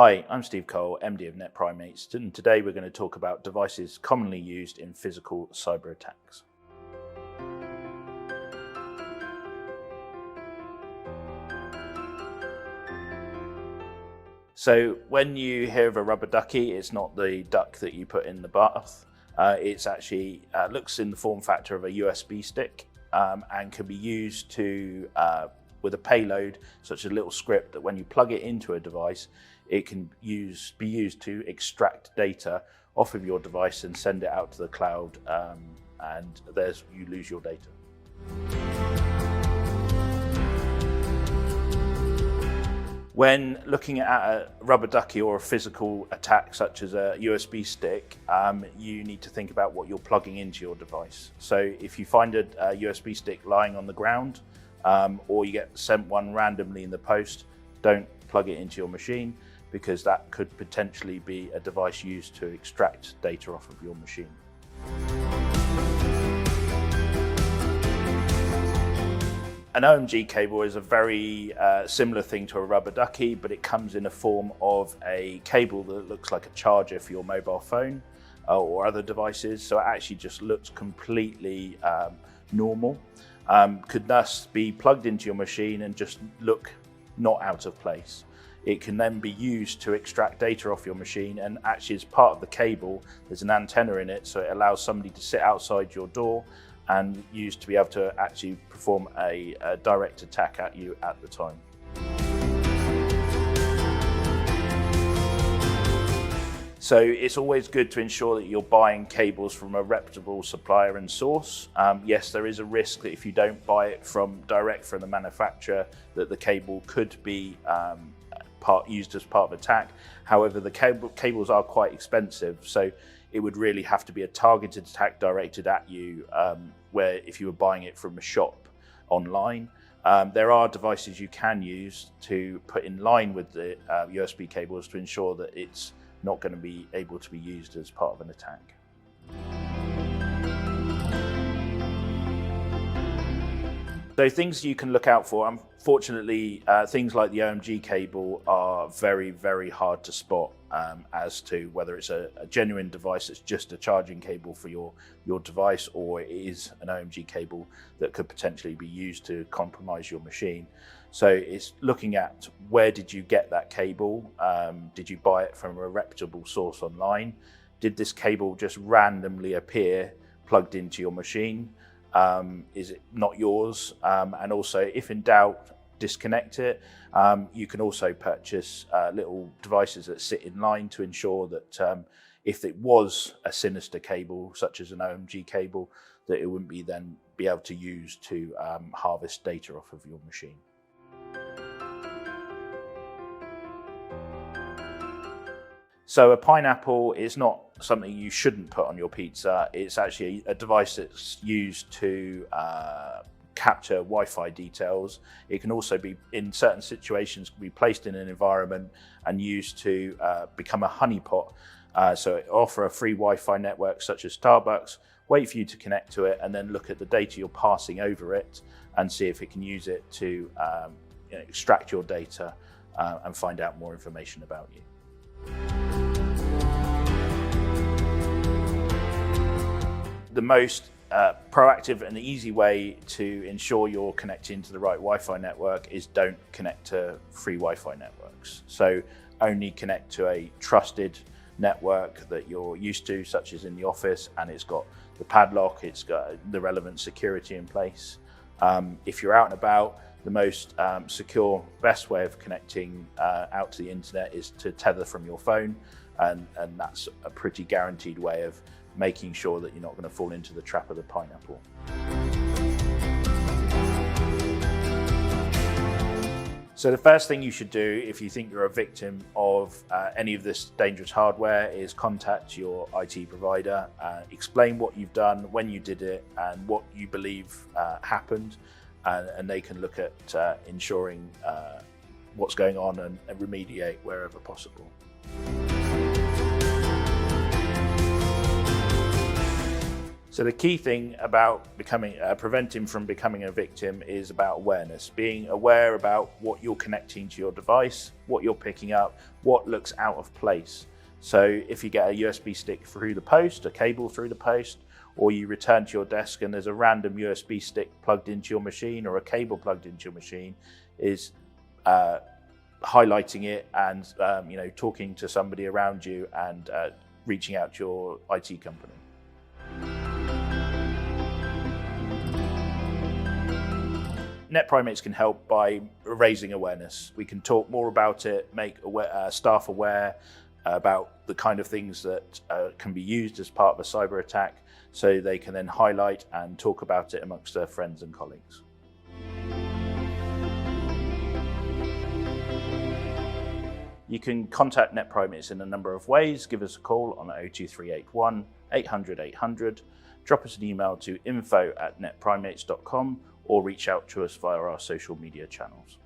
Hi, I'm Steve Cole, MD of Net Primates, and today we're going to talk about devices commonly used in physical cyber attacks. So when you hear of a rubber ducky, it's not the duck that you put in the bath. It's actually looks in the form factor of a USB stick and can be used to with a payload, such as a little script that when you plug it into a device, it can be used to extract data off of your device and send it out to the cloud, and you lose your data. When looking at a rubber ducky or a physical attack such as a USB stick, you need to think about what you're plugging into your device. So if you find a USB stick lying on the ground, or you get sent one randomly in the post, don't plug it into your machine, because that could potentially be a device used to extract data off of your machine. An O.M.G cable is a very similar thing to a rubber ducky, but it comes in a form of a cable that looks like a charger for your mobile phone or other devices. So it actually just looks completely normal. Could thus be plugged into your machine and just look not out of place. It can then be used to extract data off your machine, and actually as part of the cable there's an antenna in it, so it allows somebody to sit outside your door and used to be able to actually perform a direct attack at you at the time. So it's always good to ensure that you're buying cables from a reputable supplier and source. Yes, there is a risk that if you don't buy it direct from the manufacturer, that the cable could be used as part of attack. However, the cables are quite expensive, so it would really have to be a targeted attack directed at you, where if you were buying it from a shop online. There are devices you can use to put in line with the USB cables to ensure that it's not going to be able to be used as part of an attack. So things you can look out for, unfortunately, things like the O.M.G cable are very, very hard to spot as to whether it's a genuine device that's just a charging cable for your device, or it is an O.M.G cable that could potentially be used to compromise your machine. So it's looking at, where did you get that cable? Did you buy it from a reputable source online? Did this cable just randomly appear plugged into your machine? Is it not yours? And also, if in doubt, disconnect it. You can also purchase little devices that sit in line to ensure that if it was a sinister cable, such as an O.M.G cable, that it wouldn't be able to use to harvest data off of your machine. So a pineapple is not something you shouldn't put on your pizza. It's actually a device that's used to capture Wi-Fi details. It can also be, in certain situations, be placed in an environment and used to become a honeypot. So it offer a free Wi-Fi network such as Starbucks, wait for you to connect to it, and then look at the data you're passing over it and see if it can use it to extract your data and find out more information about you. The most proactive and easy way to ensure you're connecting to the right Wi-Fi network is don't connect to free Wi-Fi networks. So only connect to a trusted network that you're used to, such as in the office, and it's got the padlock, it's got the relevant security in place. If you're out and about, the most secure, best way of connecting out to the internet is to tether from your phone, and that's a pretty guaranteed way of making sure that you're not going to fall into the trap of the pineapple. So the first thing you should do if you think you're a victim of any of this dangerous hardware is contact your IT provider, explain what you've done, when you did it, and what you believe happened, and they can look at ensuring what's going on and remediate wherever possible. So the key thing about preventing from becoming a victim is about awareness, being aware about what you're connecting to your device, what you're picking up, what looks out of place. So if you get a USB stick through the post, a cable through the post, or you return to your desk and there's a random USB stick plugged into your machine or a cable plugged into your machine, is highlighting it and talking to somebody around you and reaching out to your IT company. Net Primates can help by raising awareness. We can talk more about it, make staff aware about the kind of things that can be used as part of a cyber attack, so they can then highlight and talk about it amongst their friends and colleagues. You can contact Net Primates in a number of ways. Give us a call on 02381 800 800, drop us an email to info@netprimates.com, or reach out to us via our social media channels.